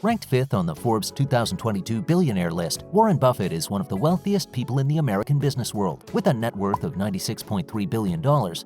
Ranked 5th on the Forbes 2022 billionaire list, Warren Buffett is one of the wealthiest people in the American business world. With a net worth of $96.3 billion,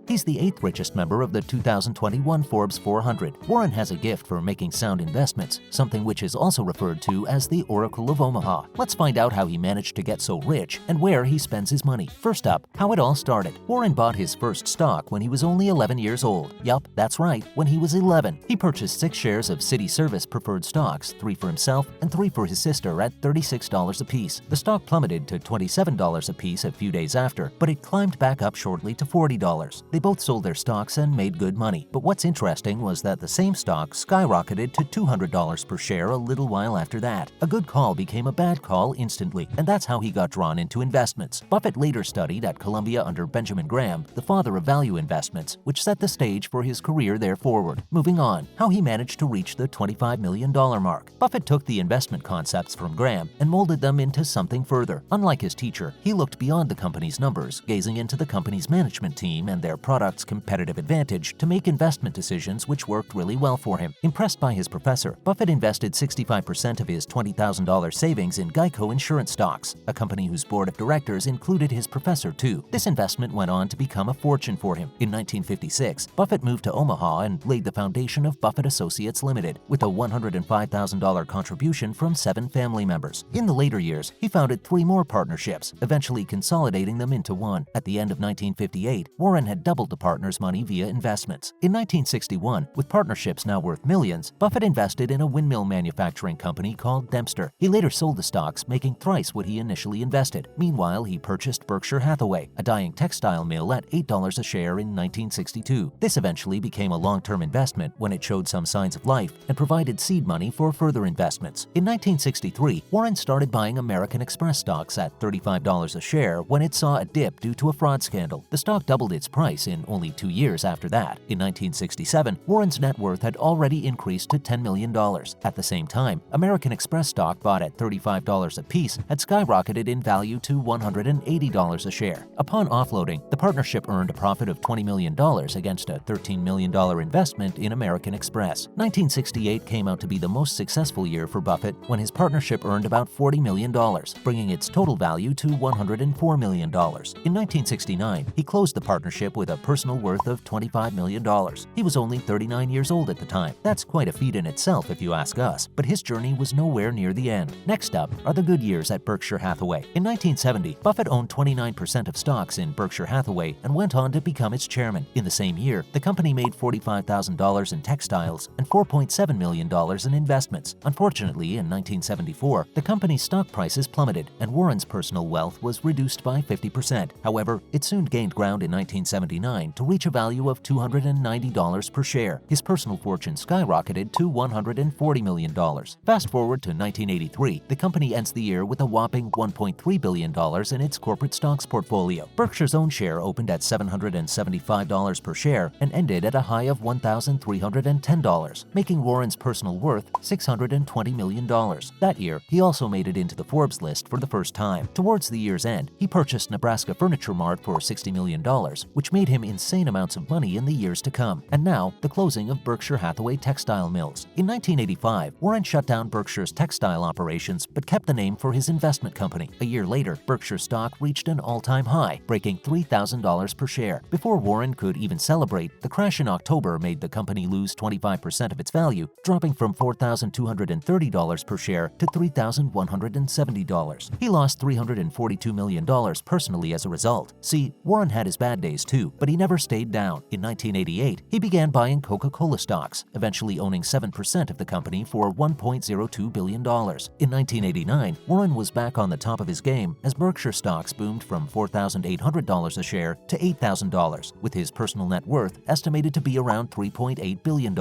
he's the 8th richest member of the 2021 Forbes 400. Warren has a gift for making sound investments, something which is also referred to as the Oracle of Omaha. Let's find out how he managed to get so rich and where he spends his money. First up, how it all started. Warren bought his first stock when he was only 11 years old. Yup, that's right, when he was 11. He purchased 6 shares of City Service preferred stocks, 3 for himself and 3 for his sister at $36 apiece. The stock plummeted to $27 apiece a few days after, but it climbed back up shortly to $40. They both sold their stocks and made good money. But what's interesting was that the same stock skyrocketed to $200 per share a little while after that. A good call became a bad call instantly, and that's how he got drawn into investments. Buffett later studied at Columbia under Benjamin Graham, the father of value investments, which set the stage for his career there forward. Moving on, how he managed to reach the $25 million mark. Buffett took the investment concepts from Graham and molded them into something further. Unlike his teacher, he looked beyond the company's numbers, gazing into the company's management team and their product's competitive advantage to make investment decisions which worked really well for him. Impressed by his professor, Buffett invested 65% of his $20,000 savings in Geico insurance stocks, a company whose board of directors included his professor too. This investment went on to become a fortune for him. In 1956, Buffett moved to Omaha and laid the foundation of Buffett Associates Limited, with a $105,000 contribution from 7 family members. In the later years, he founded 3 more partnerships, eventually consolidating them into one. At the end of 1958, Warren had doubled the partners' money via investments. In 1961, with partnerships now worth millions, Buffett invested in a windmill manufacturing company called Dempster. He later sold the stocks, making thrice what he initially invested. Meanwhile, he purchased Berkshire Hathaway, a dyeing textile mill, at $8 a share in 1962. This eventually became a long-term investment when it showed some signs of life and provided seed money for further investments. In 1963, Warren started buying American Express stocks at $35 a share when it saw a dip due to a fraud scandal. The stock doubled its price in only 2 years after that. In 1967, Warren's net worth had already increased to $10 million. At the same time, American Express stock bought at $35 a piece had skyrocketed in value to $180 a share. Upon offloading, the partnership earned a profit of $20 million against a $13 million investment in American Express. 1968 came out to be the most successful year for Buffett when his partnership earned about $40 million, bringing its total value to $104 million. In 1969, he closed the partnership with a personal worth of $25 million. He was only 39 years old at the time. That's quite a feat in itself if you ask us, but his journey was nowhere near the end. Next up are the good years at Berkshire Hathaway. In 1970, Buffett owned 29% of stocks in Berkshire Hathaway and went on to become its chairman. In the same year, the company made $45,000 in textiles and $4.7 million in investments. Unfortunately, in 1974, the company's stock prices plummeted and Warren's personal wealth was reduced by 50%. However, it soon gained ground in 1979 to reach a value of $290 per share. His personal fortune skyrocketed to $140 million. Fast forward to 1983, the company ends the year with a whopping $1.3 billion in its corporate stocks portfolio. Berkshire's own share opened at $775 per share and ended at a high of $1,310, making Warren's personal worth $620 million. That year, he also made it into the Forbes list for the first time. Towards the year's end, he purchased Nebraska Furniture Mart for $60 million, which made him insane amounts of money in the years to come. And now, the closing of Berkshire Hathaway textile mills. In 1985, Warren shut down Berkshire's textile operations but kept the name for his investment company. A year later, Berkshire stock reached an all-time high, breaking $3,000 per share. Before Warren could even celebrate, the crash in October made the company lose 25% of its value, dropping from $4,230 per share to $3,170. He lost $342 million personally as a result. See, Warren had his bad days too, but he never stayed down. In 1988, he began buying Coca-Cola stocks, eventually owning 7% of the company for $1.02 billion. In 1989, Warren was back on the top of his game as Berkshire stocks boomed from $4,800 a share to $8,000, with his personal net worth estimated to be around $3.8 billion.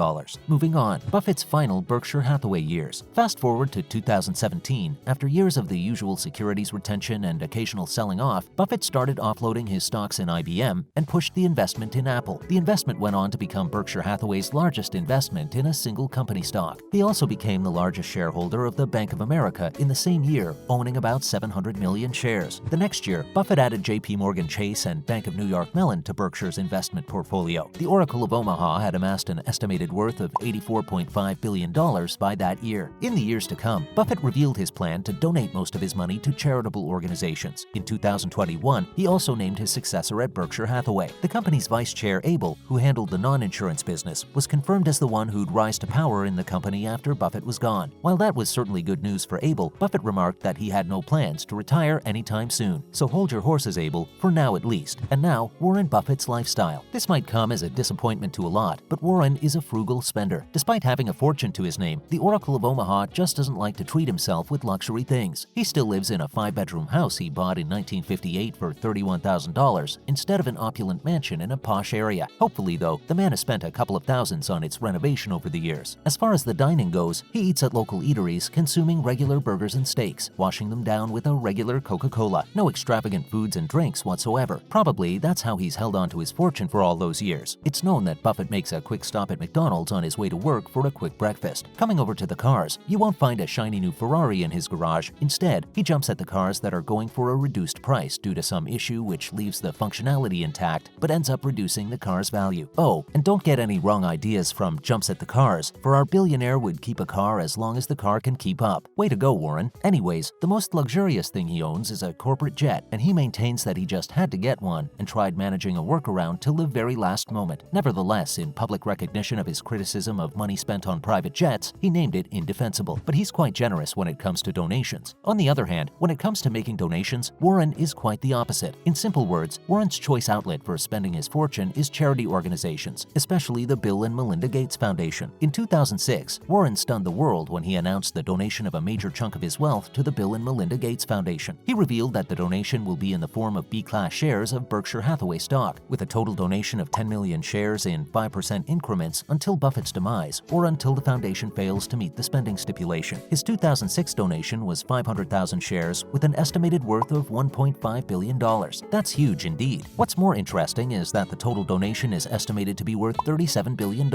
Moving on, Buffett's final Berkshire Hathaway years. Fast forward to 2017, after years of the usual securities retention and occasional selling off, Buffett started offloading his stocks in IBM and pushed the investment in Apple. The investment went on to become Berkshire Hathaway's largest investment in a single company stock. He also became the largest shareholder of the Bank of America in the same year, owning about 700 million shares. The next year, Buffett added J.P. Morgan Chase and Bank of New York Mellon to Berkshire's investment portfolio. The Oracle of Omaha had amassed an estimated worth of $84.5 billion by that that year. In the years to come, Buffett revealed his plan to donate most of his money to charitable organizations. In 2021, he also named his successor at Berkshire Hathaway. The company's vice chair, Abel, who handled the non-insurance business, was confirmed as the one who'd rise to power in the company after Buffett was gone. While that was certainly good news for Abel, Buffett remarked that he had no plans to retire anytime soon. So hold your horses, Abel, for now at least. And now, Warren Buffett's lifestyle. This might come as a disappointment to a lot, but Warren is a frugal spender. Despite having a fortune to his name, the Oracle of Omaha just doesn't like to treat himself with luxury things. He still lives in a 5-bedroom house he bought in 1958 for $31,000 instead of an opulent mansion in a posh area. Hopefully, though, the man has spent a couple of thousands on its renovation over the years. As far as the dining goes, he eats at local eateries, consuming regular burgers and steaks, washing them down with a regular Coca-Cola. No extravagant foods and drinks whatsoever. Probably that's how he's held on to his fortune for all those years. It's known that Buffett makes a quick stop at McDonald's on his way to work for a quick breakfast. Coming over to the cars, you won't find a shiny new Ferrari in his garage. Instead, he jumps at the cars that are going for a reduced price due to some issue which leaves the functionality intact but ends up reducing the car's value. Oh, and don't get any wrong ideas from jumps at the cars, for our billionaire would keep a car as long as the car can keep up. Way to go, Warren. Anyways, the most luxurious thing he owns is a corporate jet, and he maintains that he just had to get one and tried managing a workaround till the very last moment. Nevertheless, in public recognition of his criticism of money spent on private jets, he named it indefensible, but he's quite generous when it comes to donations. On the other hand, when it comes to making donations, Warren is quite the opposite. In simple words, Warren's choice outlet for spending his fortune is charity organizations, especially the Bill and Melinda Gates Foundation. In 2006, Warren stunned the world when he announced the donation of a major chunk of his wealth to the Bill and Melinda Gates Foundation. He revealed that the donation will be in the form of B-class shares of Berkshire Hathaway stock, with a total donation of 10 million shares in 5% increments until Buffett's demise or until the foundation fails to meet the spending stipulation. His 2006 donation was 500,000 shares with an estimated worth of $1.5 billion. That's huge indeed. What's more interesting is that the total donation is estimated to be worth $37 billion,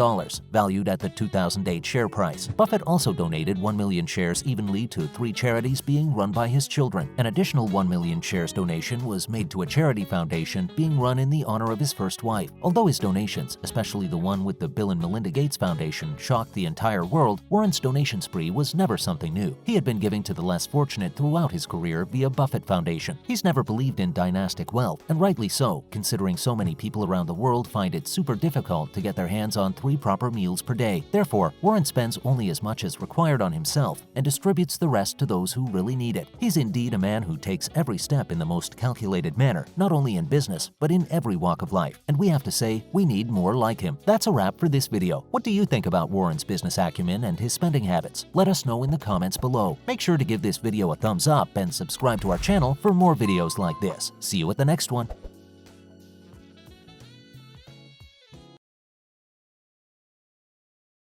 valued at the 2008 share price. Buffett also donated 1 million shares evenly to 3 charities being run by his children. An additional 1 million shares donation was made to a charity foundation being run in the honor of his first wife. Although his donations, especially the one with the Bill and Melinda Gates Foundation, shocked the entire world, Warren's donation spree was never something new. He had been giving to the less fortunate throughout his career via Buffett Foundation. He's never believed in dynastic wealth, and rightly so, considering so many people around the world find it super difficult to get their hands on 3 proper meals per day. Therefore, Warren spends only as much as required on himself and distributes the rest to those who really need it. He's indeed a man who takes every step in the most calculated manner, not only in business, but in every walk of life. And we have to say, we need more like him. That's a wrap for this video. What do you think about Warren's business acumen and his spending habits? Let us know in the comments below. Make sure to give this video a thumbs up and subscribe to our channel for more videos like this. See you at the next one.